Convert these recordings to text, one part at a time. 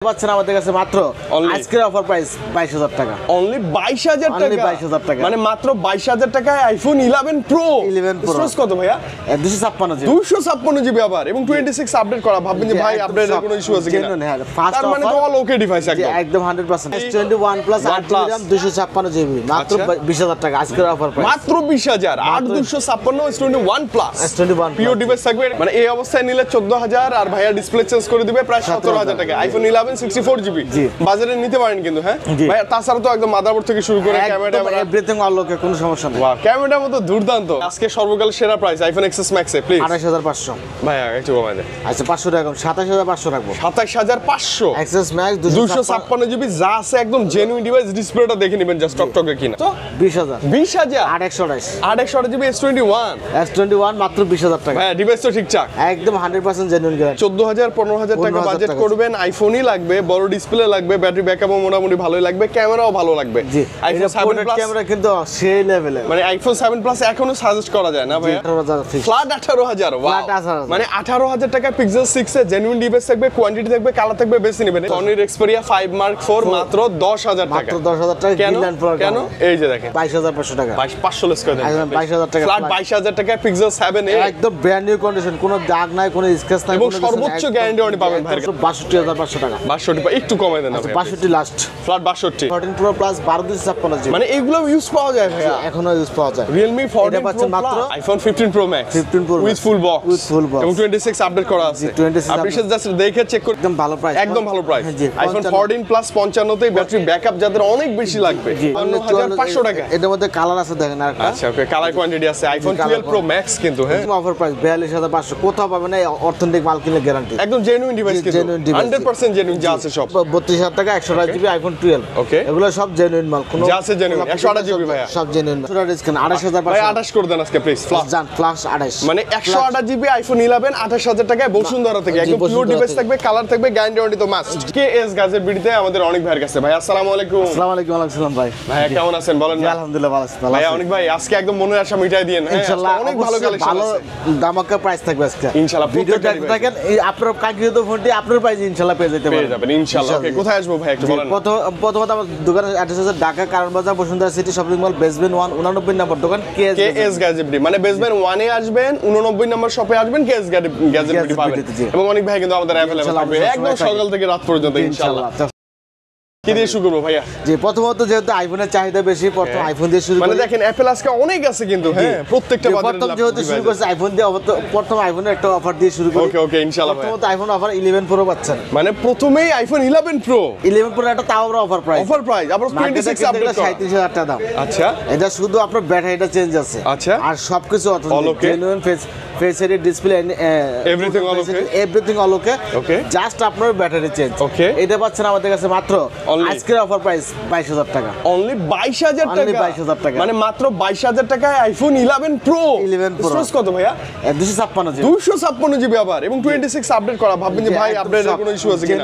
পাচ্ছেন আমাদের কাছে মাত্র আজকের অফার প্রাইস 22000 টাকা। অনলি 22000 টাকা। 22000 টাকা মানে মাত্র 22000 টাকায় আইফোন 11 প্রো। 11 প্রো স্টোরেজ কত ভাইয়া? 256 জিবি। 256 জিবি আবার এবং 26 আপডেট করা। ভাববেন যে ভাই আপডেটের কোনো ইস্যু আছে কিনা? তার মানে তো অল ওকে ডিভাইস একদম 100%। S21 plus 8GB RAM 256 GB মাত্র 20000 টাকা আজকের অফার প্রাইস। মাত্র 20000 8256 S21 plus S21 pure device থাকবে। মানে এই অবস্থায় নিলে 14000 আর ভাইয়া ডিসপ্লে চেঞ্জ করে দিবে প্রায় 17000 টাকা। আইফোন 11 64GB বাজারে নিতে পারেন কিন্তু। হ্যাঁ ভাই, তাছাড়া তো একদম মাদারবোর্ড থেকে শুরু করে ক্যামেরা এভরিথিং অল ওকে, কোনো সমস্যা নেই। ওয়াও, ক্যামেরার মতো দুর্দান্ত। আজকে সর্বকাল সেরা price iPhone XS Max A please 28500 ভাই একটু কমাই দেন। আচ্ছা 500 টাকা 27500 রাখবো। 27500 XS Max 256GB যা আছে একদম জেনুইন ডিভাইস। ডিসপ্লেটা দেখে নেবেন জাস্ট টকটকে কিনা। তো 20000 828GB S21 S21 মাত্র 20000 টাকা। হ্যাঁ ডিভাইস তো ঠিকঠাক একদম 100% জেনুইন গ্যারান্টি। 14000 15000 টাকা বাজেট করবেন, আইফোনই লাগবে, বড় ডিসপ্লে লাগবে, ব্যাটারি ব্যাকআপও মোটামুটি ভালোই লাগবে, ক্যামেরাও ভালো লাগবে। আইফোন 7 প্লাস ক্যামেরা কিন্তু সেই লেভেলে। মানে আইফোন 7 প্লাস এখনো সাজেস্ট করা যায় না ভাই। 18000 ফিক্স ফ্ল্যাট 18000। ওয়াও, মানে 18000 টাকা পিক্সেল 6 এ জেনুইন ডিভাইস থাকবে, কোয়ান্টিটি থাকবে, কালার থাকবে, বেশি নেবেন। Sony Xperia 5 Mark 4 মাত্র 10000 টাকা। মাত্র 10000 টাকা। কেন? এই যে দেখেন 22500 টাকা। 500 লেস করে দেন। 22000 টাকা ফ্ল্যাট 22000 টাকা পিক্সেল 7 এ একদম ব্র্যান্ড নিউ কন্ডিশন, কোনো দাগ নাই, কোনো স্ক্র্যাচ নাই, এবং সর্বোচ্চ গ্যারান্টি আপনি পাবেন ভাই। 62500 টাকা। 62 একটু কমাই দেন ভাই। 62 last. Flat 62 14 Pro plus 12256 GB. মানে এগুলো ইউজ পাওয়া যায় ভাই, এখনো ইউজ পাওয়া যায়। Realme 14 Pro মাত্র iPhone 15 Pro Max 15 Pro with full box এবং 26 আপডেট করা আছে। 26 আপনি সাথে জাস্ট দেখে চেক করে একদম ভালো প্রাইস, একদম ভালো প্রাইস। iPhone 55 14 প্লাস 55 তে ব্যাটারি ব্যাকআপ যাদের অনেক বেশি লাগবে 51500 টাকা। এটার মধ্যে কালার আছে দেখেন আরেকটা। আচ্ছা ওকে, কালার কোয়ান্টিটি আছে। iPhone 12 Pro Max কিন্তু হ্যাঁ অফার প্রাইস 42500। কোথাও পাবেন না, অথেন্টিক মাল কিনলে গ্যারান্টি। একদম জেনুইন ডিভাইস কিন্তু 100% জেনুইন যা আছে সব। 32000 টাকা 128 জিবি iPhone 12 ওকে, এগুলো সব জেনুইন মাল। কোন যা আছে জেনুইন 128 জিবি ভাই সব জেনুইন। ছোট ডিসকাউন্ট 28500 ভাই 28 করে দেন আজকে প্লিজ। ফ্ল্যাশ 28 মানে 128 জিবি iPhone 11 28000 টাকায় বসুন্ধরা থেকে একদম পিওর ডিভাইস থাকবে, কালার থাকবে, গ্যারান্টি ওয়ারেন্টি তো মাস্ট। কেএস গাজেট বিডিতে আমাদের অনেক ভাইয়ের কাছে। ভাই আসসালামু আলাইকুম। আসসালামু আলাইকুম। ওয়া আলাইকুম ভাই। ভাই কেমন আছেন বলেন না? আলহামদুলিল্লাহ ভালো আছি। ভাই অনেক ভাই আজকে একদম মনের আশা মিটাই দিয়েন। হ্যাঁ ইনশাআল্লাহ অনেক ভালো কালেকশন ভালো আছে, দামাকা প্রাইস থাকবে আজকে ইনশাআল্লাহ। ভিডিও দেখতে থাকেন, এই আপনার কাঙ্ক্ষিত ফোনটি আপনার প্রাইসে ইনশাআল্লাহ পেয়ে যেতে যাবেন ইনশাআল্লাহ। ওকে, কোথায় আসবো ভাই একটু বলেন। প্রথমত আমার দোকানের অ্যাড্রেস আছে ঢাকা কারণ বাজার Bashundhara city shopping mall basement 1 89 নম্বর দোকান কেএস গ্যাজেট বিডি। মানে বেসমেন্ট 1 এ আসবেন, 89 নম্বর শপে আসবেন, কেএস গ্যাজেট বিডি পাবেন। এবং অনেক ভাই কিন্তু আমাদের अवेलेबल থাকবে একদম সকাল থেকে রাত পর্যন্ত ইনশাআল্লাহ। কি দিয়ে শুরু করব ভাইয়া? জি প্রথমত যেহেতু আইফোনের চাহিদা বেশি, প্রথম আইফোন দিয়ে শুরু মানে দেখেন অ্যাপল আজকে অনেক আছে কিন্তু। হ্যাঁ প্রত্যেকটা বাজারে প্রথম যেহেতু শুরু করছে আইফোন দিয়ে, প্রথম আইফোনের একটা অফার দিয়ে শুরু করি। ওকে ওকে ইনশাআল্লাহ। প্রথমত আইফোন অফার 11 প্রো পাচ্ছেন। মানে প্রথমেই আইফোন 11 প্রো 11 প্রো একটা তাও অফার প্রাইস আবার 26 আপডেট করা 37000 টাকা দাম। আচ্ছা এটা শুধু আপনার ব্যাটারিটা চেঞ্জ আছে। আচ্ছা আর সবকিছু অথেন্টিক জেনুইন ফেস এর ডিসপ্লে এভরিথিং অল ওকে, এভরিথিং অল ওকে। ওকে জাস্ট আপনার ব্যাটারি চেঞ্জ। ওকে, এটা পাচ্ছেন আমাদের কাছে মাত্র আজকের অফার প্রাইস 22000 টাকা। অনলি 22000 টাকা। 22000 টাকা। মানে মাত্র 22000 টাকায় আইফোন 11 প্রো। 11 প্রো স্টোরেজ কত ভাইয়া? 256 জিবি। 256 জিবি আবার এবং 26 আপডেট করা। ভাববেন যে ভাই আপডেটের কোনো ইস্যু আছে কিনা?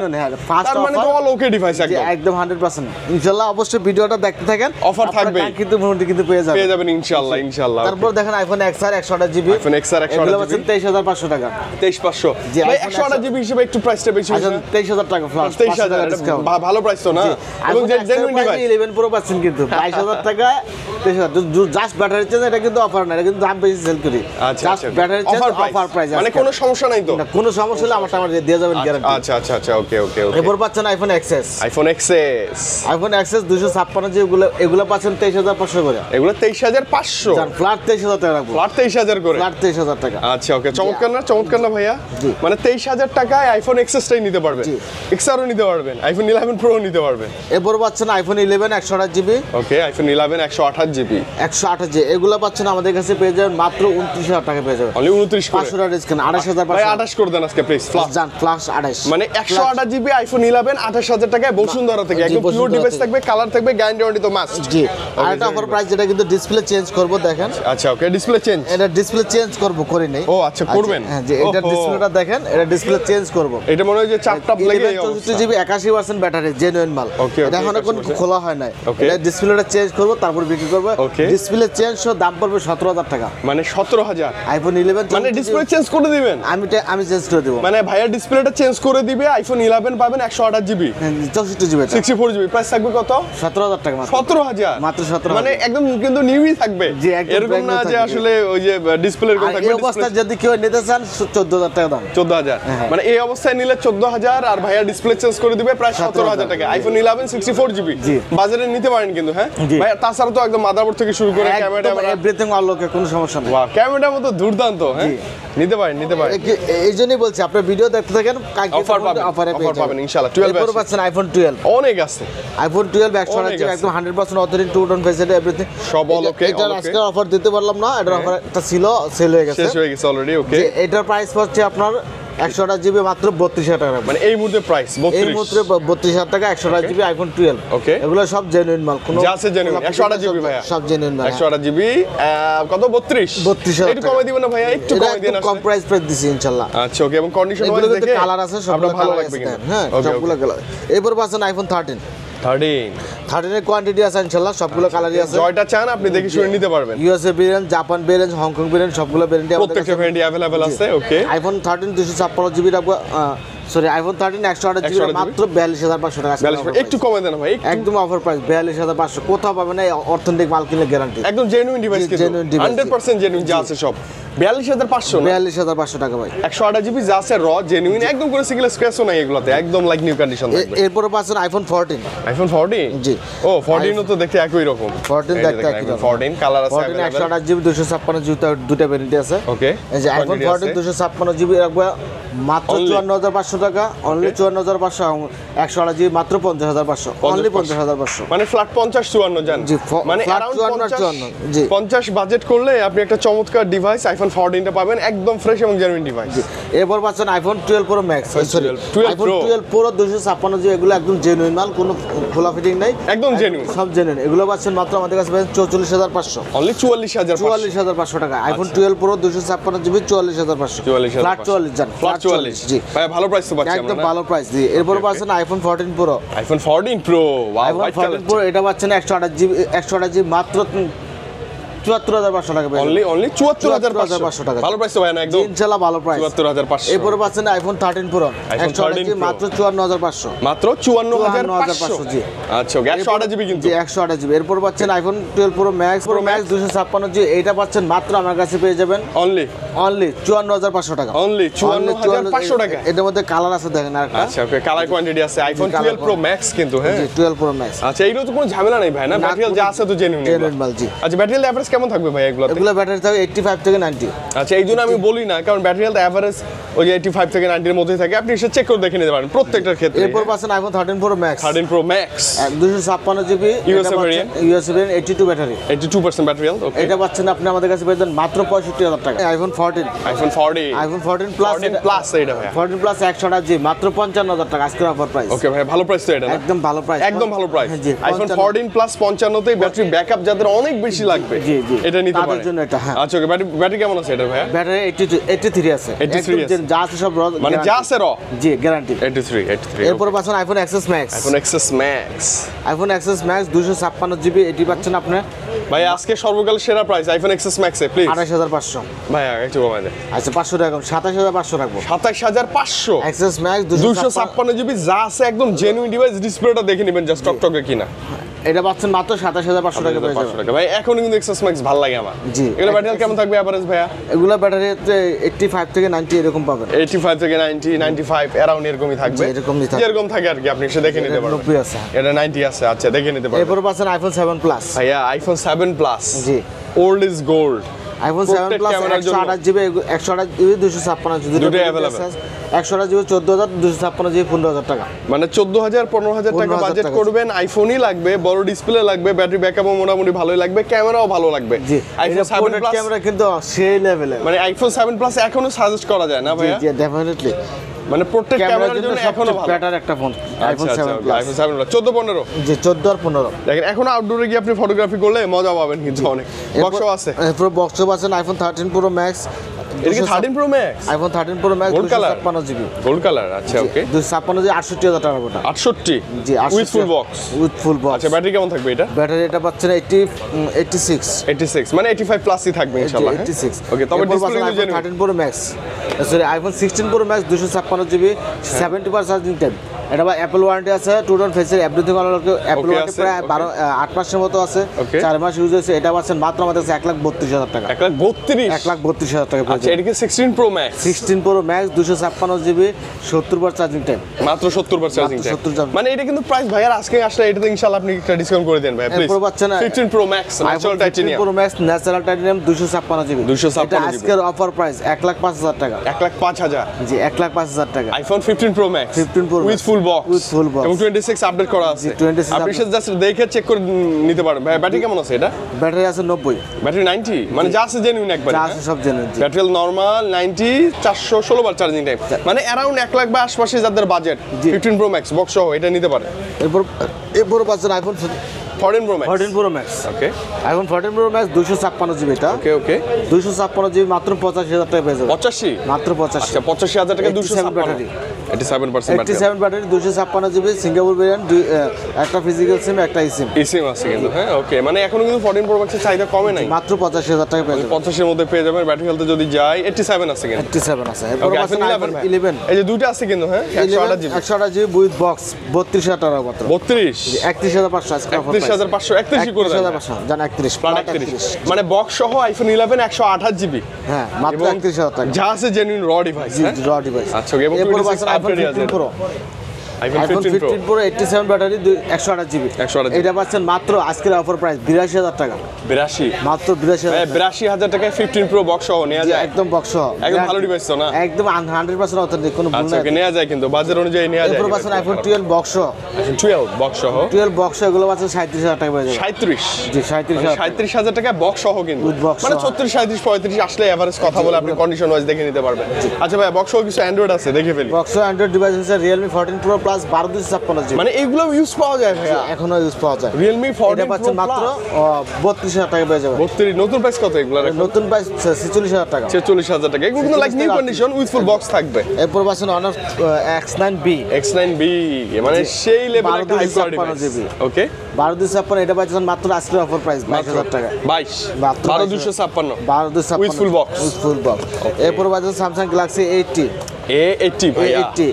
তার মানে তো অল ওকে ডিভাইস একদম 100%। ইনশাআল্লাহ অবশ্যই ভিডিওটা দেখতে থাকেন, অফার থাকবে কিন্তু ফোনটি কিন্তু পেয়ে যাবেন ইনশাআল্লাহ ইনশাআল্লাহ। তারপর দেখেন iPhone XR 128 GB. IPhone XR 128 GB 23500 টাকা। 23500 ভাই 128 জিবি হিসেবে একটু প্রাইসটা বেশি হচ্ছে। 23000 টাকা ফ্ল্যাট। 23000 ডিসকাউন্ট ভালো প্রাইস তো না? এবং জেনুইন ডিভাইস 11 প্রো পাচ্ছেন কিন্তু 22000 টাকা। 23000 জাস্ট ব্যাটারি চেঞ্জ, এটা কিন্তু অফার না, এটা কিন্তু দাম বেশি সেল করি। Just battery change offer price. মানে কোনো সমস্যা নাই তো? না কোনো সমস্যা হলে আমার দিয়ে যাবেন গ্যারান্টি। আচ্ছা আচ্ছা আচ্ছা ওকে ওকে ওকে। এরপর পাচ্ছেন iPhone XS। IPhone XS 256 GB এগুলো পাচ্ছেন 23500 করে। এগুলো 23500 জান ফ্ল্যাট 23000 টাকা রাখবো। ফ্ল্যাট 23000 করে। ফ্ল্যাট 23000 টাকা। আচ্ছা ওকে, চমৎকার না ভাইয়া? মানে 23000 টাকায় আইফোন XS টাই নিতে পারবেন, XR ও নিতে পারবেন, আইফোন 11 প্রো নিতে পারবেন। এরপর পাচ্ছেন আইফোন 11 128 জিবি। ওকে, আইফোন 11 128 জিবি 128 জিবি এগুলো পাচ্ছেন আমাদের কাছে পেয়ে যাবেন মাত্র 29000 টাকা পেয়ে যাবেন। অনলি 29 করে। 500 টাকা ডিসকাউন্ট 28500। ভাই 28 করে দেন আজকে প্লিজ। ফ্ল্যাশ 28 মানে 128 জিবি আইফোন 11 28000 টাকায় বসুন্ধরা থেকে একদম পিওর ডিভাইস থাকবে, কালার থাকবে, গ্যারান্টি ওয়ারেন্টি তো মাস্ট। জি আর এটা অফার প্রাইস, যেটা কিন্তু ডিসপ্লে চেঞ্জ করব দেখেন। আচ্ছা ওকে, ডিসপ্লে চেঞ্জ, এটা ডিসপ্লে চেঞ্জ করব করি নাই। ও আচ্ছা করবেন। হ্যাঁ যে এটা ডিসপ্লেটা দেখেন, এটা ডিসপ্লে চেঞ্জ করব। এটা মনে হয় যে চাপটা লেগে 64 জিবি 81% ব্যাটারি জেনুইন মাল। Okay, এটা এখনো কোনো customer খোলা হয় নাই। Okay. এটা ডিসপ্লেটা চেঞ্জ করব তারপর বিক্রি করব। Okay. ডিসপ্লে চেঞ্জ সহ দাম পড়বে 17000 টাকা। মানে 17000 আইফোন 11 মানে ডিসপ্লে চেঞ্জ করে দিবেন? আমি চেঞ্জ করে দেব। মানে ভাইয়া ডিসপ্লেটা চেঞ্জ করে দিবে, আইফোন 11 পাবেন 128 জিবি 64 জিবি 64 জিবি, প্রাইস থাকবে কত? 17000 টাকা মাত্র। 17000 মাত্র 17000 মানে একদম কিন্তু নিউই থাকবে। জি, একদম এরকম brand না new যে থাকবে। আসলে ওই যে ডিসপ্লের কথা থাকবে। এই অবস্থা যদি কেউ নিতে চান 14000 টাকা দাম। 14000 হ্যাঁ। মানে এই অবস্থায় নিলে 14000 আর ভাইয়া ডিসপ্লে চেঞ্জ করে দিবে প্রায় 17000 টাকা। আইফোন 11 64 জিবি জি। বাজারে নিতে পারেন কিন্তু। হ্যাঁ জি। ভাইয়া তাছাড়া তো একদম মাদারবোর্ড থেকে শুরু করে ক্যামেরা এভরিথিং আনলকে কোনো সমস্যা নেই। ওয়াও, ক্যামেরার মতো দুর্দান্ত। হ্যাঁ নিতে পারেন। এই জন্যই বলছি আপনার ভিডিও দেখতে থাকেন, অফার পাবেন ইনশাআল্লাহ। 12 এরপর পাচ্ছেন আইফোন 12। অনেক আছে আইফোন 12 অনেক আছে। একদম 100% authentic, two tone facility everything সব all okay, এটা all okay। আজকে অফার দিতে পারলাম না, এটার অফার একটা ছিল, সেল হয়ে গেছে। শেষ হয়ে গেছে অলরেডি। ওকে, যে এটার প্রাইস হচ্ছে আপনার 128 জিবি মাত্র 32000 টাকা। মানে এই মুহূর্তে প্রাইস এই 32 মুহূর্তে 32000 টাকা 128 জিবি আইফোন 12। ওকে। এগুলো সব জেনুইন মাল, কোনো যা আছে genuine, 128 জিবি ভাইয়া। সব জেনুইন মাল। 128 জিবি কত? 32,000 একটু কমে দিবেন না ভাইয়া? একটু এটা কমে দিন একদম কম প্রাইস দিছি ইনশাআল্লাহ। আচ্ছা ওকে। এবং কন্ডিশন ওয়াইজ এগুলোতে দেখে কালার আছে, সবগুলো আপনার ভালো কালার লাগবে আছে। কিন্তু। হ্যাঁ ওকে সবগুলো কালার। এরপর পাচ্ছেন আইফোন 13 এর কোয়ান্টিটি আছে ইনশাআল্লাহ, সবগুলো কালারই আছে। জয়টা চান আপনি দেখে শুনে নিতে পারবেন। USA variant, Japan variant, Hong Kong variant সবগুলো ভেরিয়েন্ট আমাদের প্রত্যেকটা কাছে ভ্যারিয়েন্ট अवेलेबल আছে। ওকে, আইফোন 13 256 জিবি রাখবো, সরি আইফোন 13 128 জিবি 128 মাত্র 42500 টাকা। 42 একটু কমে দেন ভাই, একটু। একদম অফার প্রাইস 42500, কোথাও পাবেন না, অথেন্টিক মাল কিনলে গ্যারান্টি। একদম জেনুইন ডিভাইস কিন্তু, genuine device, 100% জেনুইন যা আছে সব। 42500 না, 42500 টাকা ভাই। 128 জিবি যা আছে র জেনুইন, একদম কোনো সিঙ্গেল স্ক্র্যাচও নাই এগুলাতে, একদম লাইক নিউ কন্ডিশন থাকবে। এরপর পাচ্ছেন আইফোন 14। আইফোন 14 জি। ও 14 ও তো দেখতে একই রকম। 14 এই যে দেখতে একই রকম। 14 কালার আছে 14 128 জিবি 256 জিবি দুটো ভেরিয়েন্ট আছে। ওকে, এই যে আইফোন 14 256 জিবি রাখবো মাত্র 54500 টাকা, অনলি 54500। 128 জিবি মাত্র 50500, অনলি 50500। মানে ফ্ল্যাট 50 54 জান। জি, মানে flat अराउंड 54 জি। 50 বাজেট করলে আপনি একটা চমৎকার ডিভাইস আইফোন 14 টা পাবেন, একদম ফ্রেশ এবং জেনুইন ডিভাইস। এরপর পাচ্ছেন iPhone 12 pro max, sorry 12 iPhone Pro 12 pro 256 GB, এগুলো একদম জেনুইন মাল, কোনো খোলা ফিটিং নাই, একদম জেনুইন, সব জেনুইন। এগুলো পাচ্ছেন মাত্র আমাদের কাছে পাচ্ছেন 44500, অনলি 44500। 44500 টাকা। আইফোন 12 প্রো 256 জিবি 44500, 44500 ফ্ল্যাট 44 জান, ফ্ল্যাট 44 জি ভাই, ভালো প্রাইস তো পাচ্ছেন একদম আমরা। ভালো প্রাইস দিয়ে। এরপর পাচ্ছেন iPhone 14 pro. IPhone 14 pro, wow, iPhone white 14 pro এটা পাচ্ছেন 128 জিবি মাত্র 74500 টাকা। অনলি 74500 টাকা। ভালো প্রাইস তো ভাই না, একদম ইনশাআল্লাহ ভালো প্রাইস। 74500। এরপরে পাচ্ছেন আইফোন 13 প্রো, আইফোন 13 128 Pro মাত্র 54500, মাত্র 54500। জি। আচ্ছা ওকে, 128 জিবি কিন্তু। জি 128 জিবি। এরপর পাচ্ছেন আইফোন 12 প্রো ম্যাক্স, 256 জিবি, এটা পাচ্ছেন মাত্র আমার কাছে পেয়ে যাবেন অনলি 54500 টাকা। অনলি 54500 টাকা। এটার মধ্যে কালার আছে দেখেন আরেকটা। আচ্ছা ওকে, কালার কোয়ান্টিটি আছে আইফোন 12 প্রো ম্যাক্স কিন্তু। হ্যাঁ জি 12 প্রো ম্যাক্স। আচ্ছা এইগুলো তো কোনো ঝামেলা নেই ভাই না, ব্যাটারি যা আছে তো জেনুইন। জেনুইন মাল জি। আচ্ছা ব্যাটারি এভারেজ কেমন থাকবে ভাই এগুলো? এগুলো ব্যাটারি থাকে 85 থেকে 90। আচ্ছা এই জন্য আমি বলি না, কারণ ব্যাটারি হেলথ এভারেজ ওই যে 85 থেকে 90 এর মধ্যেই থাকে, আপনি এসে চেক করে দেখে নিতে পারেন প্রত্যেকটার ক্ষেত্রে। এরপর পাচ্ছেন iPhone 13 pro max, 13 pro max 256 GB, USA variant। USA variant 82 battery. 82% battery health. Okay, এটা পাচ্ছেন আপনি আমাদের কাছে পেয়ে যাবেন মাত্র 65000 টাকা। IPhone 14, iPhone 14, iPhone 14 plus, 14 plus এটা ভাই, 14 প্লাস 128 জিবি মাত্র 55000 টাকা আজকের অফার প্রাইস। ওকে ভাই, ভালো প্রাইস তো এটা না? একদম ভালো প্রাইস, একদম ভালো প্রাইস। জি আইফোন 14 প্লাস 55 তেই ব্যাটারি ব্যাকআপ যাদের অনেক বেশি লাগবে, জি জি এটা নিতে তাদের পারেন। জন্য এটা। হ্যাঁ আচ্ছা ওকে, ব্যাটারি কেমন আছে এটা ভাইয়া? ব্যাটারি 83 আছে, 83 একদম যা আছে সব মানে যা আছে র জি গ্যারান্টি। 83। এরপর পাচ্ছেন iPhone XS max, iPhone XS max, iPhone XS max 256 GB, এটি পাচ্ছেন আপনি ভাই আজকে সর্বকাল সেরা প্রাইস আইফোন এক্সএস ম্যাক্সে প্লিজ 28500। ভাইয়া একটু কমাই দেন। আচ্ছা 500 টাকা, 27500 রাখবো। 27500 এক্সএস ম্যাক্স 256 জিবি যা আছে একদম জেনুইন ডিভাইস, ডিসপ্লেটা দেখে নেবেন জাস্ট টকটকে কিনা। এটা পাচ্ছেন মাত্র 27500 টাকা পেয়ে 500 যাবেন। টাকা ভাই, এখন কিন্তু এক্সএস ম্যাক্স ভালো লাগে আমার। জি। এগুলো ব্যাটারি কেমন থাকবে এভারেজ ভাইয়া? এগুলো ব্যাটারি 85 থেকে 90 এরকম পাবেন। 85 থেকে 90, 95 অ্যারাউন্ড এরকমই থাকবে, জি, এরকমই থাকবে। যেরকম থাকে আর কি, আপনি এসে দেখে নিতে পারবেন। 90 আছে, এটা 90 আছে, আচ্ছা দেখে নিতে পারবেন। এরপর পাচ্ছেন আইফোন 7 প্লাস, ভাইয়া iPhone 7 plus, G old is gold. IPhone 7 plus 128 GB 256 GB দুটোই available। 128 জিবি 14000, 256 জিবি 15000 টাকা। মানে 14000 15000 টাকা 15,000 বাজেট টাকা। করবেন, আইফোনই লাগবে, বড় ডিসপ্লে লাগবে, ব্যাটারি ব্যাকআপও মোটামুটি ভালোই লাগবে, ক্যামেরাও ভালো লাগবে। জি আইফোন 7 প্লাস ক্যামেরা কিন্তু সেই লেভেলের, মানে আইফোন 7 প্লাস এখনো সাজেস্ট করা যায় না জি ভাইয়া? জি ডেফিনেটলি মানে প্রত্যেক ক্যামেরার ক্যামেরার জন্য জন্য এখনো ভালো। বেটার একটা phone iPhone 7 plus. IPhone 7 plus 14 15 জি 14 আর 15। দেখেন এখন আউটডোরে গিয়ে আপনি ফটোগ্রাফি করলে মজা পাবেন কিন্তু অনেক। বক্সও আছে, এরপর বক্সও আছেন আইফোন 13 প্রো ম্যাক্স এটা কি 13 pro max? IPhone 13 pro max Gold color? 256 GB. Gold colour, আচ্ছা ওকে। 256 জিবি 68000 টাকা ওটা। 68 জি, with full box. With full box. আচ্ছা ব্যাটারি কেমন থাকবে এটা? ব্যাটারি এটা পাচ্ছেন 86 মানে 85 প্লাসই থাকবে ইনশাআল্লাহ। 86 ওকে, তবে display iPhone 13 pro max, sorry iPhone 16 pro max 256 GB 70% charging time. এটা বা অ্যাপল ওয়ারেন্টি আছে, টু টোন ফেসের এভরিথিং অল অ্যাপল ওয়ারেন্টি আছে, প্রায় 8 মাসের মতো আছে। 4 মাস ইউজ হয়েছে। এটা পাচ্ছেন মাত্র আমাদের কাছে 1,32,000 টাকা। 1,32,000 টাকা। আচ্ছা এটা কি 16 pro max? 16 pro max 256 GB 70% charging time. মাত্র 70% চার্জিং টাইম। 70 মানে এটা কিন্তু প্রাইস ভাইয়ার আজকে আসলে এটাতে ইনশাআল্লাহ আপনি একটা ডিসকাউন্ট করে দেন ভাই প্লিজ। এরপর পাচ্ছেন 15 pro max natural titanium. Pro max natural titanium 256 GB. 256 এটা আজকের অফার প্রাইস 1,05,000 টাকা। 1,05,000 জি 1,05,000 টাকা। IPhone 15 pro max 15 pro with full box with full box এবং 26 আপডেট করা আছে। 26 আপনি সেটা জাস্ট দেখে চেক করে নিতে পারেন। ভাই ব্যাটারি কেমন আছে এটা? ব্যাটারি আছে 90। ব্যাটারি 90 মানে যা আছে জেনুইন একবার। যা আছে সব জেনুইন। ব্যাটারি নরমাল 90 416 বার চার্জিং টাইম, মানে অ্যারাউন্ড 1 লাখ বা আশপাশে যাদের বাজেট 15 প্রো ম্যাক্স বক্স সহ এটা নিতে পারে। এরপর পাচ্ছেন iPhone 14 pro max. 14 pro max. Okay, iPhone 14 pro max 256 GB এটা। ওকে ওকে 256 জিবি মাত্র 85,000 টাকা পেয়ে যাবেন। 85 মাত্র 85। আচ্ছা 85,000 টাকা 256 battery. 87% battery. 87 battery 256 GB Singapore variant, একটা ফিজিক্যাল সিম একটা ইসিম। ইসিম আছে কিন্তু, হ্যাঁ ওকে, মানে এখনো কিন্তু 14 প্রো ম্যাক্সের চাহিদা কমে নাই। মাত্র 85,000 টাকা পেয়ে যাবেন। 85 এর মধ্যে পেয়ে যাবেন। ব্যাটারি হেলথে যদি যায় 87 আছে কিন্তু। 87 আছে। এরপর ওকে, পাচ্ছেন আইফোন আইফোন 11 এই যে দুটো আছে কিন্তু, হ্যাঁ 128 জিবি। 128 জিবি উইথ বক্স 32,000 টাকা মাত্র। 32 31,500 আজকে অফার প্রাইস। 31,500 করে দেন। 31,500 জান 31 প্লাস 31 মানে বক্স সহ আইফোন 11 128 জিবি। হ্যাঁ মাত্র 31,000 টাকা। যা আছে জেনুইন র ডিভাইস। জি র ডিভাইস। আচ্ছা ওকে, এবং এরপর 26 পাচ্ছেন iPhone update 15 pro. IPhone iPhone 15 pro 87 battery 128 GB. 128 এটা পাচ্ছেন মাত্র আজকের অফার প্রাইস 82,000 টাকা। 82 মাত্র 82,000 টাকা। 82,000 টাকায় 15 প্রো বক্স সহ নেওয়া যায়। একদম বক্স সহ। একদম ভালো ডিভাইস তো না? একদম 100% অথেন্টিক, কোনো ভুল আচ্ছা নাই। ওকে, নেওয়া যায় কিন্তু বাজার অনুযায়ী নেওয়া যায়। এরপর পাচ্ছেন আইফোন 12 বক্স সহ। আইফোন 12 বক্স সহ 12 বক্স এগুলো পাচ্ছেন 37,000 টাকা পেয়ে যাবেন। 37 জি 37,000 37,000 টাকা বক্স সহ কিন্তু, With box মানে সহ। 36 37 35 আসলে এভারেজ কথা বলে আপনি কন্ডিশন ওয়াইজ দেখে নিতে পারবেন। আচ্ছা ভাই বক্স সহ কিছু অ্যান্ড্রয়েড আছে দেখে ফেলি। বক্স অ্যান্ড্রয়েড ডিভাইস আছে Realme 14 Pro Plus 12,256 জিবি। মানে এগুলো ইউজ পাওয়া যায় ভাইয়া? এখনো ইউজ পাওয়া যায়। Realme এটা 14 পাচ্ছেন Pro মাত্র Plus 32,000 টাকা পেয়ে যাবেন। 32 নতুন প্রাইস কত এগুলো? নতুন প্রাইস 46,000 টাকা। 46,000 টাকা। এগুলো কিন্তু like new condition with full box থাকবে। এরপর পাচ্ছেন Honor X9B X9B মানে সেই লেভেল একটা হাই 12,256 কোয়ালিটি জিবি। ওকে 12,256 এটা পাচ্ছেন মাত্র আজকের অফার প্রাইস 22,000 টাকা। 22 মাত্র 12,256 12,256 With full box. With full box. এরপর পাচ্ছেন Samsung Galaxy A80 A80 ভাইয়া। A80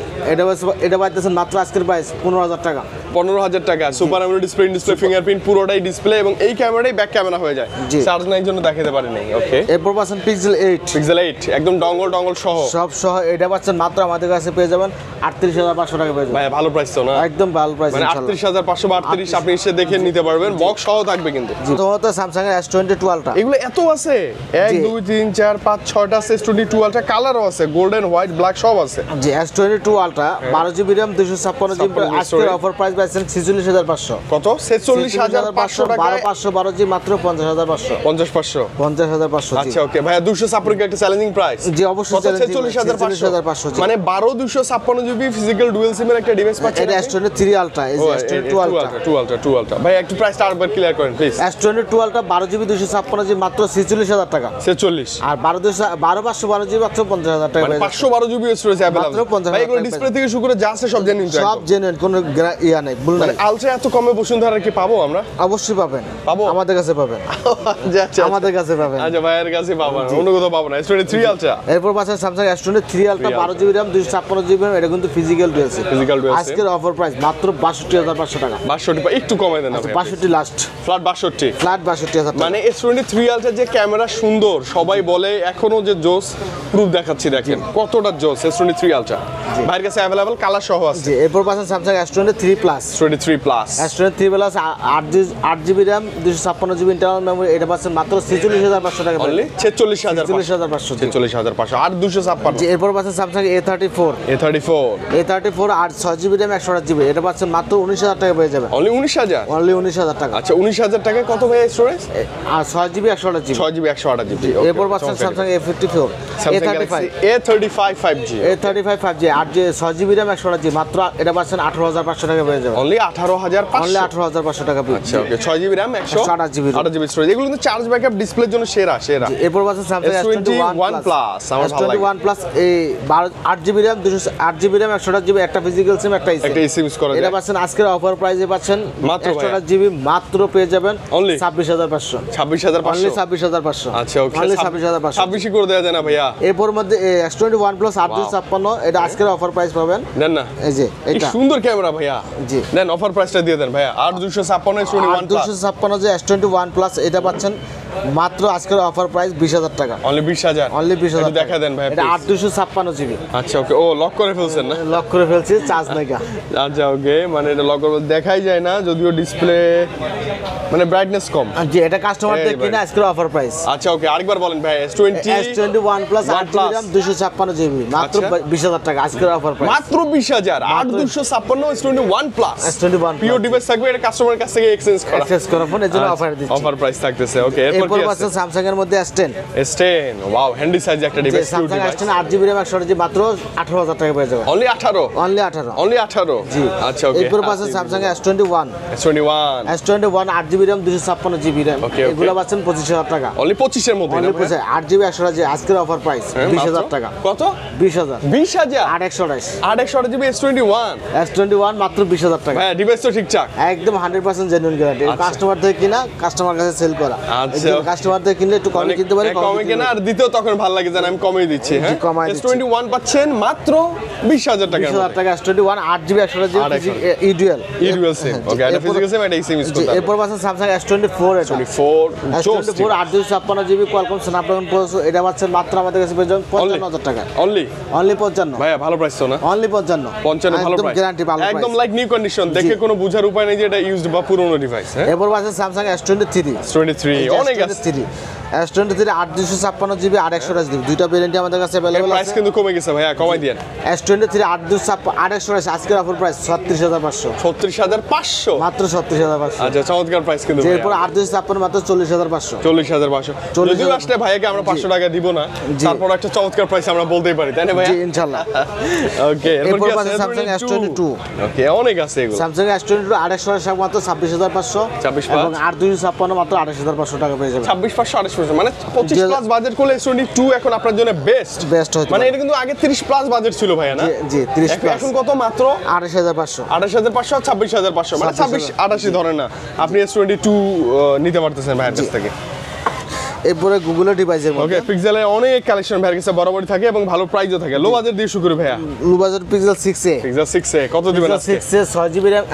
এটা পাচ্ছেন মাত্র আজকের প্রাইস 15,000 টাকা। 15,000 টাকা। সুপার অ্যামোলেড ডিসপ্লে ফিঙ্গারপ্রিন্ট পুরোটাই ডিসপ্লে এবং এই ক্যামেরাটাই ব্যাক ক্যামেরা হয়ে যায়। জি। চার্জ নাই জন্য দেখাতে পারি নাই। ওকে, এরপর পাচ্ছেন Pixel 8 পিক্সেল 8 একদম ডঙ্গল সহ সব সহ এটা পাচ্ছেন মাত্র আমাদের কাছে পেয়ে যাবেন 38,500 টাকা পেয়ে যাবেন। ভাই ভালো প্রাইস তো না? একদম ভালো প্রাইস মানে ইনশাআল্লাহ। 38,500 বা 38 আপনি এসে দেখে নিতে পারবেন। বক্স সহ থাকবে কিন্তু। জি তো Samsung এর S22 Ultra এগুলো এত আছে 1 জি। 2 3 4 5 6টা আছে। S22 Ultra কালারও আছে, গোল্ডেন হোয়াইট ব্ল্যাক সব আছে। জি S22 Ultra 12GB RAM 256GB 56 আজকের অফার প্রাইস পাচ্ছেন 46,500। কত? 46,500 টাকায় 512GB মাত্র 50,500। 50,500 50,500 জি। আচ্ছা ওকে ভাইয়া 256 কি একটা চ্যালেঞ্জিং প্রাইস? জি, অবশ্যই কত? challenging price, 46,500 জি। মানে 12,256 জিবি ফিজিক্যাল ডুয়াল সিমের একটা ডিভাইস পাচ্ছেন। এটা S23 Ultra এই যে S22 Ultra 2 Ultra ভাই একটু প্রাইসটা আরেকবার ক্লিয়ার করেন please. S22 Ultra 12GB 256GB মাত্র 46,000 টাকা। 46 আর 12,512GB মাত্র 50,000 টাকা মানে পেয়ে যাবেন। 512 জিবি স্টোরেজ মাত্র अवेलेबल 50,000 ভাই এগুলো টাকা ডিসপ্লে থেকে শুরু করে যা আছে সব জেনুইন সব জেনুইন, কোনো ইয়া নাই, ভুল নাই। মানে আলট্রা এত কমে বসুন্ধরা কি পাবো আমরা? অবশ্যই পাবেন। পাবো? আমাদের কাছে পাবেন। আচ্ছা আমাদের কাছে পাবেন। আচ্ছা ভাইয়ের কাছে পাবেন, অন্য কোথাও পাবো না। S23 Ultra এরপর পাচ্ছেন Samsung S23 Ultra 12GB RAM 256GB RAM, এটা কিন্তু physical dual SIM. Physical dual SIM। আজকের অফার প্রাইস মাত্র 62,500 টাকা। 62 একটু কমাই দেন আপনি 62 লাস্ট, ফ্ল্যাট 62 ফ্ল্যাট 62,000 টাকা। মানে S23 Ultra যে ক্যামেরা সুন্দর সবাই বলে, এখনো যে জোস প্রুফ দেখাচ্ছি দেখেন কতটা জোস। S23 Ultra ভাইয়ের কাছে अवेलेबल কালার সহ আছে। জি, এরপর পাচ্ছেন Samsung S23 Plus 23 plus S23 Plus 8GB RAM 256GB internal memory, এটা পাচ্ছেন মাত্র 46,500 টাকা। অনলি 46,500 46,500 জি। 46,500 আর 256 জি, এরপর পাচ্ছেন Samsung A34 A34 আর 6GB RAM 128GB, এটা পাচ্ছেন মাত্র 19,000 টাকা পেয়ে যাবেন। অনলি 19,000। অনলি 19,000 টাকা। আচ্ছা 19,000 টাকায় কত ভাই স্টোরেজ? আর 6GB 128GB। 6GB 128GB। এরপর পাচ্ছেন Samsung A54 A35 A35 5G A35 5G 6GB RAM 128GB মাত্র, এটা পাচ্ছেন 18,500 টাকা পেয়ে যাবেন। যাবেন অনলি 18,500 অনলি 18,500 টাকা পেয়ে আচ্ছা ওকে 6GB RAM 128GB স্টোরেজ এগুলো কিন্তু চার্জ ব্যাকআপ ডিসপ্লের জন্য সেরা এরপর আছে Samsung S21 Plus আমার ভালো লাগে S21 Plus এই 8GB RAM 8GB RAM 128GB একটা ফিজিক্যাল সিম একটা eSIM ইউজ করা যায় এটা পাচ্ছেন আজকের অফার প্রাইসে পাচ্ছেন মাত্র 128GB মাত্র পেয়ে যাবেন অনলি 26,500 26,500 অনলি 26,500 আচ্ছা ওকে অনলি 26,500 26 করে দেওয়া যায় না ভাইয়া এরপর মধ্যে S21 Plus 856 এটা আজকের অফার প্রাইস পাবেন দেন না এই যে এই এটা সুন্দর ক্যামেরা ভাইয়া জি দেন অফার প্রাইসটা দিয়ে দেন ভাইয়া 8,256 S21 Plus 256 যে S21 Plus এটা পাচ্ছেন মাত্র আজকের অফার প্রাইস 20,000 টাকা অনলি 20,000 অনলি 20,000 একটু দেখা দেন ভাই এটা 856GB আচ্ছা ওকে ও লক করে ফেলছেন না লক করে ফেলছি চার্জ নাই গা আচ্ছা ওকে মানে এটা লক করে দেখাই যায় না যদিও ডিসপ্লে মানে ব্রাইটনেস কম জি এটা কাস্টমারদের কিনা আজকের অফার প্রাইস আচ্ছা ওকে আরেকবার বলেন ভাই S21 Plus 8GB RAM 256GB মাত্র 20,000 টাকা আজকের অফার প্রাইস মাত্র 20,000 8,256 S21 Plus S21 pure device থাকবে এটা কাস্টমারের কাছ থেকে এক্সচেঞ্জ করা অ্যাক্সেস করা ফোন এর জন্য অফার দিচ্ছি অফার প্রাইস থাকতেছে ওকে এরপর এরপর কি আছে আছে Samsung এর মধ্যে S10 S10 wow handy size একটা device cute Samsung device S10 8GB RAM 128GB মাত্র 18,000 টাকা পেয়ে যাবেন অনলি 18 অনলি 18 অনলি 18 জি আচ্ছা ওকে এরপর আছে Samsung S21 S21 8GB RAM 256GB RAM Okay, এগুলো পাচ্ছেন 25,000 টাকা অনলি 25 এর মধ্যে অনলি 8GB 128GB আজকের অফার প্রাইস 20,000 টাকা কত 20,000 20,000 828 828GB S21 S21 মাত্র 20,000 টাকা হ্যাঁ ডিভাইস তো ঠিকঠাক একদম 100% জেনুইন গ্যারান্টি কাস্টমার থেকে কিনা কাস্টমার কাছে সেল করা আচ্ছা। কাস্টমার থেকে কিনলে একটু কমে কিনতে পারে কমে কেনা আর দিতেও তখন ভালো লাগে জানেন আমি কমই দিচ্ছি হ্যাঁ কমায় দিচ্ছি। S21 পাচ্ছেন মাত্র 20,000 টাকা 20,000 টাকা S21 8GB 128GB ইডুয়াল ইডুয়াল সিম ওকে এটা ফিজিক্যাল সিম এটা সিম ইউজ করতে এরপর পাচ্ছেন Samsung S24 এটা 24 S24 856GB Qualcomm Snapdragon processor এটা পাচ্ছেন মাত্র আমাদের কাছে পেয়ে যাবেন 55,000 টাকা অনলি অনলি 55 ভাইয়া ভালো প্রাইস তো না অনলি 55 55 ভালো একদম প্রাইস গ্যারান্টি ভালো প্রাইস একদম লাইক নিউ কন্ডিশন দেখে কোনো বুঝার উপায় নেই যে এটা ইউজড বা পুরনো ডিভাইস হ্যাঁ এরপর পাচ্ছেন Samsung S23 23 অনেক আছে S23 856GB 828GB দুইটা ভেরিয়েন্ট আমাদের কাছে अवेलेबल প্রাইস আছে কিন্তু কমে গেছে ভাইয়া কমাই দেন S23 828 আজকের অফার প্রাইস 36500 36500 মাত্র 36500 আচ্ছা চমৎকার প্রাইস কিন্তু এরপর 856 মাত্র 40500 40500 যদিও আসলে ভাইয়াকে আমরা 500 টাকা দিব না তারপর একটা চমৎকার প্রাইস আমরা বলতেই পারি তাই না ভাইয়া জি ইনশাআল্লাহ ওকে এরপর কি আছে Samsung S22 ওকে অনেক আছে এগুলো Samsung S22 828 মাত্র 26500 26,500 এবং 856 মাত্র 28500 টাকা পেয়ে যাবেন 26,500 মানে 25 প্লাস বাজেট করলে S22 এখন আপনার জন্য বেস্ট হতে মানে এটা কিন্তু আগে 30 প্লাস বাজেট ছিল ভাইয়া না জি 30 প্লাস এখন কত মাত্র 28500 28500 আর 26,500 মানে 26 88 ধরেন না আপনি S22 নিতে পারতেছেন ভাইয়ের কাছ থেকে এরপরে গুগলের ডিভাইসের ওকে পিক্সেলের অনেক কালেকশন ভাইয়ের কাছে বরাবরই থাকে এবং ভালো প্রাইসও থাকে লো বাজেট দিয়ে শুরু করে ভাইয়া low budget pixel 6a pixel 6 এ কত দিবেন আজকে 6a 6GB RAM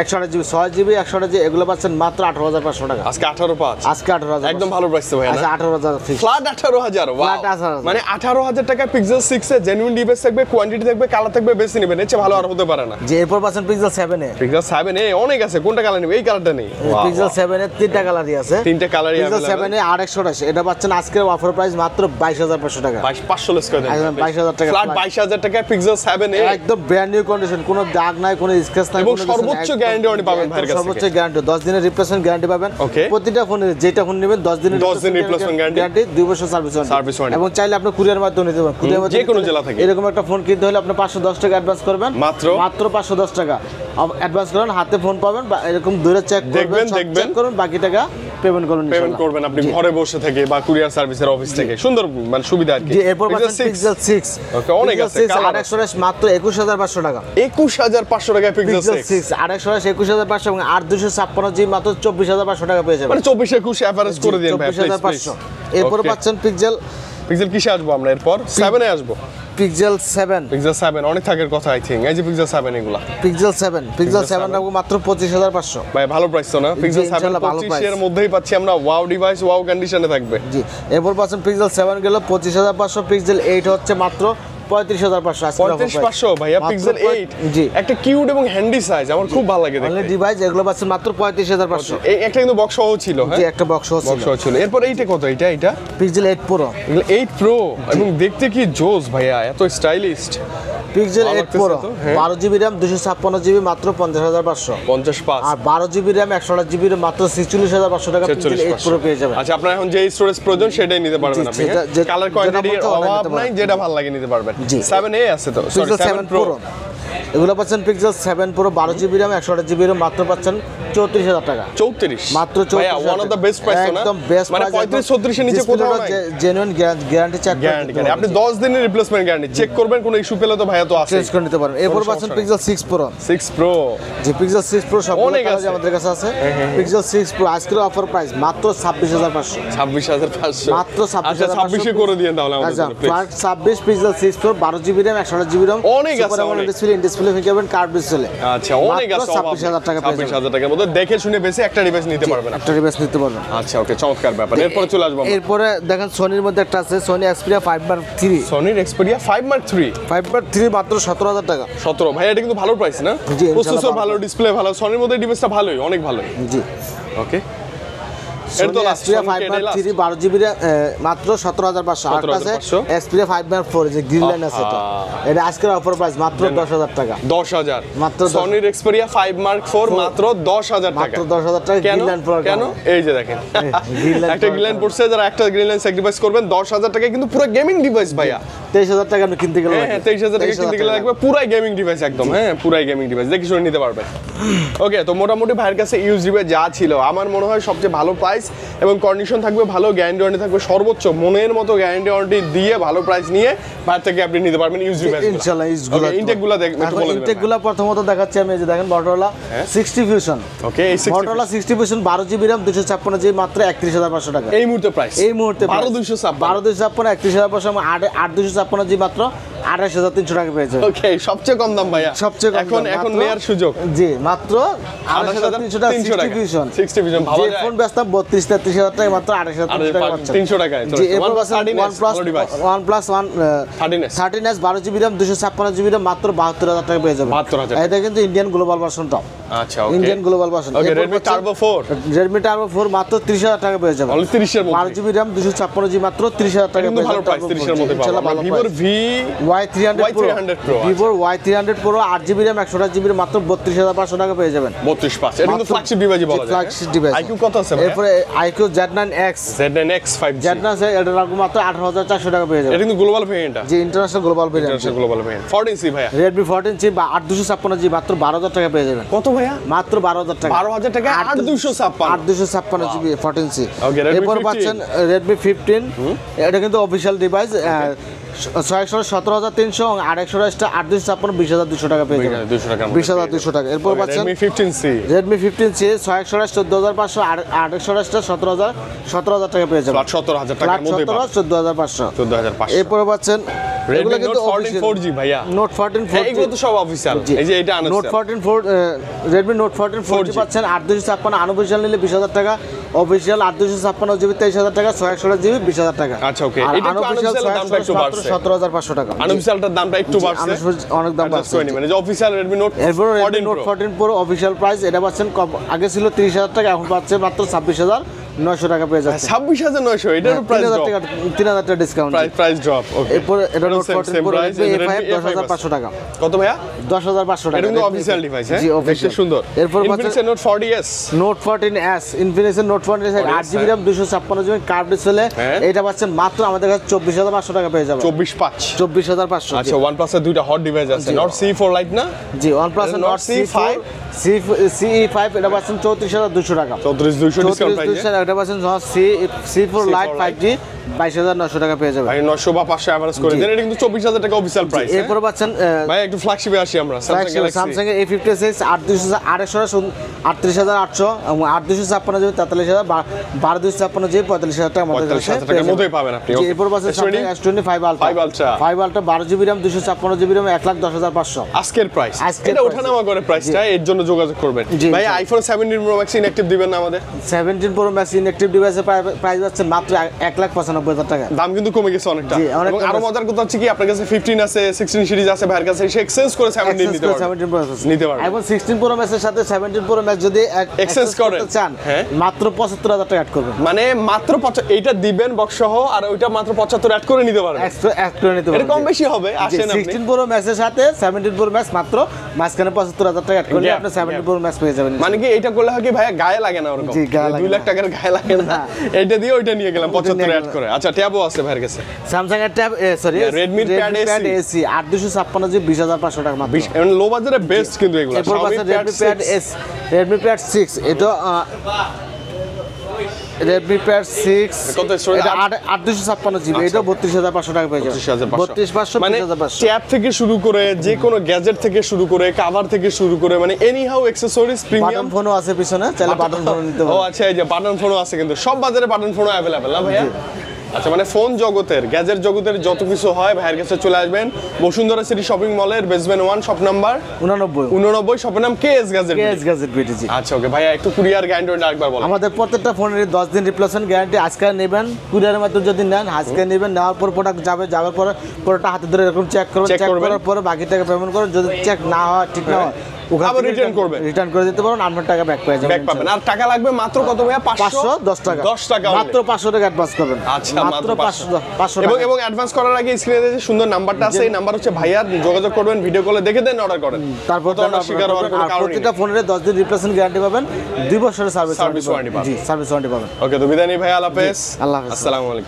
128GB 6GB 128GB এগুলো পাচ্ছেন মাত্র 18500 টাকা আজকে 18,500 আজকে 18000 একদম ভালো প্রাইস তো ভাইয়া আচ্ছা 18000 ফিক্স ফ্ল্যাট 18,000 ওয়াও Flat 18,000 মানে 18,000 টাকা পিক্সেল 6 এ জেনুইন ডিভাইস থাকবে কোয়ান্টিটি থাকবে কালার থাকবে বেশি নেবেন এর চেয়ে ভালো আর হতে পারে না যে এরপর পাচ্ছেন পিক্সেল 7a পিক্সেল 7 এ অনেক আছে কোনটা কালার নেবে এই কালারটা নেই পিক্সেল 7 এর তিনটা কালারই আছে তিনটা কালারই পিক্সেল अवेलेबल 7 এ 828 এটা পাচ্ছেন আজকের অফার প্রাইস মাত্র 22500 টাকা 500 লেস করে দেন একদম 22000 টাকা ফ্ল্যাট 22000 টাকা পিক্সেল 7 এ একদম ব্র্যান্ড নিউ কন্ডিশন কোনো দাগ নাই কোনো স্ক্র্যাচ নাই এবং কোনো কিছু নাই, সর্বোচ্চ একদম- গ্যারান্টি ওয়ারেন্টি পাবেন ভাইয়ের কাছ সর্বোচ্চ থেকে গ্যারান্টি 10 দিনের রিপ্লেসমেন্ট গ্যারান্টি পাবেন Okay. প্রতিটা ফোনের যেটা ফোন নেবেন 10 দিনের 10 দিনের replacement guarantee, 2 বছর সার্ভিস Service warranty। এবং চাইলে আপনি কুরিয়ার মাধ্যমে নিতে পারেন কুরিয়ার মাধ্যমে যে কোনো নিতে জেলা হলে থেকে। এরকম একটা ফোন কিনতে হলে আপনি 510 টাকা অ্যাডভান্স করবেন মাত্র? মাত্র 510 টাকা অ্যাডভান্স করেন হাতে ফোন পাবেন বা এরকম দূরে চেক করবেন দেখবেন। চেক করুন বাকি টাকা পেমেন্ট করুন পেমেন্ট ইনশাআল্লাহ করবেন আপনি ঘরে বসে থেকে বা কুরিয়ার সার্ভিসের অফিস থেকে সুন্দর মানে সুবিধা আর কি জি এরপর Pixel পাচ্ছেন 6 পিক্সেল 6 Okay, অনেক আছে, colour আছে। 828 মাত্র 21500 টাকা 21500 টাকা পিক্সেল পিক্সেল 6 6 21500 এবং 8256 মাত্র 24500 টাকা পেয়ে যাবেন মানে 24 21 এভারেজ করে দেন ভাই 24500 এরপর পাচ্ছেন পিক্সেল পিক্সেল কিসে আসবো আমরা এরপর 7 এ আসবো পিক্সেল 7 পিক্সেল 7 অনেক থাকার কথা আই থিং এই যে পিক্সেল 7 এগুলা পিক্সেল 7 রাখবো মাত্র 25500 ভাই ভালো প্রাইস তো না পিক্সেল 7 ইনশাআল্লাহ ভালো 25 এর মধ্যেই পাচ্ছি আমরা ওয়াও ডিভাইস ওয়াও কন্ডিশনে থাকবে জি এরপর পাচ্ছেন পিক্সেল 7 গেল 25500 পিক্সেল 8 হচ্ছে মাত্র 35500 আজকে 35500 ভাইয়া পিক্সেল 8 জি একটা কিউট এবং হ্যান্ডি সাইজ আমার খুব ভালো লাগে অনলি দেখতে ডিভাইস এগুলো পাচ্ছেন মাত্র 35500 এই একটা কিন্তু বক্স সহ ছিল জি হ্যাঁ একটা বক্স বক্স হচ্ছে সহ ছিল এরপর এইটা কত এটা পিক্সেল 8 প্রো এগুলো 8 প্রো এবং দেখতে কি জোস ভাইয়া এত স্টাইলিস্ট পিক্সেল ভালো 8 প্রো লাগতেছে তো, হ্যাঁ। 12GB RAM 256GB মাত্র 50500 55 আর 12GB RAM 128GB মাত্র 46500 টাকা পিক্সেল 8 প্রো পেয়ে যাবেন আচ্ছা আপনার এখন যে স্টোরেজ প্রয়োজন সেটাই নিতে পারবেন জি, আপনি যে- কালার যেটা কোয়ান্টিটির বলতে হবে অভাব নিতে পারবেন। নাই যেটা ভালো লাগে নিতে পারবেন জি। 7a আছে তো সরি পিক্সেল 7 প্রো এগুলো পাচ্ছেন pixel 7 pro 12 GB RAM 128 GB RAM মাত্র পাচ্ছেন 34000 টাকা। 34 মাত্র 34 one of the best price না, একদম বেস্ট মানে প্রাইস। 35 36 এর নিচে কোথাও নাই। জেনুইন গ্যারান্টি চেক গ্যারান্টি আপনি 10 দিনের রিপ্লেসমেন্ট গ্যারান্টি চেক করবেন, কোনো ইস্যু পেলে তো ভাইয়া তো আছে, চেঞ্জ করে নিতে পারেন। এরপর পাচ্ছেন পিক্সেল 6 প্রো। 6 প্রো যে পিক্সেল 6 প্রো সব অনেক আছে আমাদের কাছে আছে। পিক্সেল 6 প্রো আজকের অফার প্রাইস মাত্র 26500। 26500 মাত্র 26500। আচ্ছা 26 করে দিয়েন তাহলে আমাদের আচ্ছা জন্য please. Flat 26 pixel 6 pro 12 GB RAM 128 GB RAM অনেক আছে, অনেক display display fingerprint curve display. আচ্ছা অনেক আছে, 26000 টাকা পেয়ে যাবেন। 26000 টাকার মধ্যে দেখে শুনে বেশি একটা ডিভাইস নিতে পারবেন। একটা ডিভাইস নিতে পারবেন। আচ্ছা ওকে, চমৎকার ব্যাপার। এরপরে চলে আসবো আমরা। এরপরে দেখেন সোনির মধ্যে একটা আছে সোনি এক্সপেরিয়া 5/3। সনির এক্সপেরিয়া 5/3 5/3 মাত্র 17000 টাকা। 17 ভাই, এটা কিন্তু ভালো প্রাইস না? জি, প্রসেসর ইনশাআল্লাহ ভালো, ডিসপ্লে ভালো, সনির মধ্যে ডিভাইসটা ভালোই, অনেক ভালোই। জি ওকে এর তো এক্সপেরিয়া 5/3 12 জিবি মাত্র 17500। আর কাছে এক্সপেরিয়া 5/4 যে গ্রিন লাইন আছে এটা আজকের অফার প্রাইস মাত্র 10000 টাকা। 10000 মাত্র সনির এক্সপেরিয়া 5/4 মাত্র 10000 টাকা। মাত্র 10000 টাকা গ্রিন লাইন পড়া। কেন? এই যে দেখেন গ্রিন একটা গ্রিন লাইন পড়ছে, যারা একটা গ্রিন লাইন স্যাক্রিফাইস করবেন 10000 টাকা কিন্তু পুরো গেমিং ডিভাইস ভাইয়া। 23000 টাকা আপনি কিনতে গেলে হ্যাঁ 23000 টাকা কিনতে গেলে লাগবে পুরাই গেমিং ডিভাইস একদম। হ্যাঁ পুরাই গেমিং ডিভাইস দেখে শুনে নিতে পারবেন। ওকে তো মোটামুটি ভাইয়ের কাছে ইউজ ডিভাইস যা ছিল আমার মনে হয় সবচেয়ে ভালো প্রাইস এবং কন্ডিশন থাকবে ভালো, গ্যারান্টি ওয়ারেন্টি থাকবে সর্বোচ্চ মনের মতো গ্যারান্টি ওয়ারেন্টি দিয়ে ভালো প্রাইস নিয়ে বাইরে থেকে আপনি নিতে পারবেন ইউজ ডিভাইস ইনশাআল্লাহ। ইউজগুলো ইনটেকগুলো একটু বলে দিবেন। ইনটেকগুলো প্রথমত দেখাচ্ছি আমি, এই যে দেখেন Motorola 60 Fusion। ওকে এই 60 Motorola 60 Fusion 12 GB RAM 256 GB মাত্র 31500 টাকা এই মুহূর্তে প্রাইস, এই মুহূর্তে 12256 12256 31500 8256 জিবি মাত্র 28300 টাকা পেয়ে যাবেন। ওকে সবচেয়ে কম দাম ভাইয়া, সবচেয়ে কম এখন দাম, এখন মাত্র- নেয়ার সুযোগ। জি মাত্র 28300 টাকা 60 Fusion। 60 Fusion ভালো যে যায়। ফোন বেচতাম 32-33000 টাকা মাত্র 28300 টাকা পাচ্ছেন। 300 টাকায় জি এরপর পাচ্ছেন OnePlus 13s 12 GB RAM 256 GB RAM মাত্র 72000 টাকা পেয়ে যাবেন। 72000 এটা কিন্তু ইন্ডিয়ান গ্লোবাল ভার্সনটা। আচ্ছা okay Indian global version. Okay Redmi Turbo 4 Redmi Turbo 4 মাত্র 30000 টাকা পেয়ে যাবেন। অনলি 30 এর মধ্যে 12 জিবি RAM 256 জিবি মাত্র 30000 টাকা কিন্তু পেয়ে ভালো যাবেন। প্রাইস 30 এর মধ্যে পাবেন। আমরা Vivo Y300 Pro Vivo Y300 Pro 8 GB RAM 128 GB মাত্র 32500 টাকা পেয়ে যাবেন। 32.5 এটা কিন্তু ফ্ল্যাগশিপ ডিভাইস বলা যায়। Flagship device. IQ কত আছে ভাই? এরপরে IQ Z9X Z9X 5G Z9X এটা লাগবে মাত্র 18400 টাকা পেয়ে যাবেন। এটা কিন্তু গ্লোবাল ভেরিয়েন্ট জি international global variant. International global variant 14C ভাইয়া। Redmi 14C বা 8256 জিবি মাত্র 12000 টাকা পেয়ে যাবেন। কত ভাইয়া? মাত্র 12000 টাকা। 12000 টাকা 8256 8256 জিবি 14C। Okay, Redmi এরপর 15 পাচ্ছেন Redmi 15 এটা কিন্তু অফিশিয়াল ডিভাইস 16300 এবং 828টা 8256 20200 টাকা পেয়ে যাবেন। 200 টাকা 20200 টাকা। এরপর পাচ্ছেন Redmi 15C Redmi 15C 628 14500 828টা 17000 টাকা পেয়ে যাবেন। ফ্ল্যাট 17000 টাকার মধ্যে পাবেন। 14500 14500 এরপর পাচ্ছেন Redmi Note 14 4G ভাইয়া। Note 14 4G এগুলো তো সব অফিশিয়াল। এই যে এটা Note 14 Redmi Note 14 4G পাচ্ছেন 8256 আনঅফিশিয়াল নিলে 20000 টাকা, অফিশিয়াল 8256 জিবি 23000 টাকা, 628 জিবি 20000 টাকা। আচ্ছা ওকে আর এটা একটু unofficial আনঅফিশিয়াল দামটা একটু বাড়ছে। 17500 টাকা। আনঅফিশিয়ালটার দামটা একটু বাড়ছে। অনেক দাম বাড়ছে। মানে যে অফিশিয়াল Redmi Note এরপর Redmi 14 Note Pro 14 Pro official price এটা পাচ্ছেন আগে ছিল 30000 টাকা, এখন পাচ্ছে মাত্র 26900 টাকা পেয়ে যাচ্ছে। 26900 এটার প্রাইস 3000 টাকা ডিসকাউন্ট। Price drop. ওকে এরপর এটা Note 14 Pro A5 10500 টাকা। কত ভাইয়া? 10500 টাকা। এটা কিন্তু অফিশিয়াল ডিভাইস হ্যাঁ? জি দেখতে অফিশিয়াল সুন্দর। এরপর Infinix Note 40s Note 14s Infinix Note 14s 8 GB RAM 256 GB curve display এটা পাচ্ছেন মাত্র আমাদের কাছে 24500 টাকা পেয়ে যাবেন। 24500 24500। আচ্ছা OnePlus এর দুইটা হট ডিভাইস আছে Note C4 Lite না? জি OnePlus এর Note C5 CE5 এটা পাচ্ছেন 34200 টাকা। 34200 ডিসকাউন্ট প্রাইসে এটা পাচ্ছেন C4 Lite 5G 22900 টাকা পেয়ে যাবেন। ভাই 900 বা 500 এভারেজ করে দেন, এটা কিন্তু 24000 টাকা অফিশিয়াল প্রাইস। এরপর পাচ্ছেন ভাই একটু ফ্ল্যাগশিপে আসি আমরা Samsung এর A56 82800 এবং 8256 জিবি 43000 12256 জিবি 45000 টাকা আমাদের কাছে 45000 টাকার মধ্যেই পাবেন আপনি। জি এরপর পাচ্ছেন Samsung S25 Ultra 5 Ultra 12 GB RAM 256 GB RAM 1,10,500 আজকের প্রাইস। আজকের এটা price। ওঠানামা করে প্রাইসটা, এর জন্য যোগাযোগ করবেন। জি, ভাই জি। iPhone 17 Pro Max ইনঅ্যাক্টিভ দিবেন না আমাদের? 17 Pro Max ইনঅ্যাক্টিভ ডিভাইসের প্রাইস আছে মাত্র 1,95,000 টাকা। দাম কিন্তু কমে গেছে অনেকটা। জি, অনেক এবং কমে আরো গেছে। মজার কথা হচ্ছে কি আপনার কাছে 15 আছে 16 সিরিজ আছে ভাইয়ের কাছে এসে এক্সচেঞ্জ করে 17 নিতে পারবেন। 17 Pro Max নিতে পারবেন। এখন 16 Pro Max এর সাথে 17 Pro Max যদি Exchange করেন, চান হ্যাঁ। মাত্র 75000 টাকা অ্যাড করবেন। মানে মাত্র এইটা দিবেন বক্স সহ আর ওইটা মাত্র 75 অ্যাড করে নিতে পারবেন। এক্সট্রা অ্যাড করে নিতে এটা পারবেন। কম বেশি হবে, আসেন আপনি। 16 Pro Max এর সাথে 17 Pro Max মাত্র মাঝখানে 75,000 টাকা অ্যাড করলে Gap, আপনি 70 Pro Max পেয়ে যাবেন। মানে কি এটা করলে হয় কি ভাইয়া গায়ে লাগে না ওরকম? জি, গায়ে লাগে 2 লাখ টাকার গায়ে লাগে না। এটা দিয়ে ওইটা নিয়ে গেলাম 75 অ্যাড করে। আচ্ছা ট্যাবও আছে ভাইয়ের কাছে। স্যামসাং এর tab sorry Redmi Pad AC 8256 জি 20,500 টাকা মাত্র। মানে লো বাজারে বেস্ট কিন্তু এগুলো। এরপর আছে Redmi Pad 6 এটা Redmi Pad 6 কত স্টোরেজ? এটা 8256 জিবি, এটা 32,500 টাকা পেয়ে যাবেন। 32,500 মানে 32,500 ট্যাব থেকে শুরু করে যে কোনো গ্যাজেট থেকে শুরু করে কভার থেকে শুরু করে মানে any how accessories premium. Button ফোনও আছে পিছনে, চাইলে বাটন ফোন নিতে ও পারেন। আচ্ছা এই যে বাটন ফোনও আছে কিন্তু সব বাজারে বাটন ফোনও অ্যাভেলেবেল না ভাইয়া? আচ্ছা মানে ফোন জগতের গ্যাজেট জগতের যত কিছু হয় ভাইয়ের কাছে চলে আসবেন বসুন্ধরা সিটি শপিং মলের বেসমেন্ট 1 শপ নাম্বার 89 শপের নাম KS gadget. KS gadget BTG. আচ্ছা ওকে ভাইয়া একটু কুরিয়ার গ্যারান্টি আরেকবার বলুন। আমাদের প্রত্যেকটা ফোনের 10 দিন রিপ্লেসমেন্ট গ্যারান্টি। আজকে নেবেন কুরিয়ারের মাধ্যমে যদি নেন আজকে নেবেন, নেওয়ার পর প্রোডাক্ট যাওয়ার পরে পুরোটা হাতে ধরে এরকম চেক করবেন, চেক করার পরে বাকি টাকা পেমেন্ট করবেন। যদি চেক না হয় ঠিক না হয় আবার রিটার্ন করবেন, রিটার্ন করে দিতে পারেন, 800 টাকা ব্যাক পেয়ে যাবেন। ব্যাক পাবেন। আর টাকা লাগবে মাত্র কত ভাইয়া? 510 টাকা। 10 টাকা মাত্র 500 টাকা অ্যাডভান্স করবেন। আচ্ছা মাত্র 500 এবং টাকা। এবং অ্যাডভান্স করার আগে স্ক্রিনে যে সুন্দর নাম্বারটা আছে এই নাম্বার হচ্ছে ভাইয়ার, যোগাযোগ করবেন, ভিডিও কলে দেখে দেন অর্ডার করেন। তারপর তো আমরা শিকার হওয়ার কোনো আর কারণ প্রতিটা ফোনের 10 দিন রিপ্লেসমেন্ট গ্যারান্টি পাবেন, 2 বছরের সার্ভিস ওয়ারেন্টি পাবেন। জি সার্ভিস ওয়ারেন্টি পাবেন। ওকে তো বিদায় নিই ভাই, আল্লাহ হাফেজ। আল্লাহ হাফেজ। আসসালামু আলাইকুম।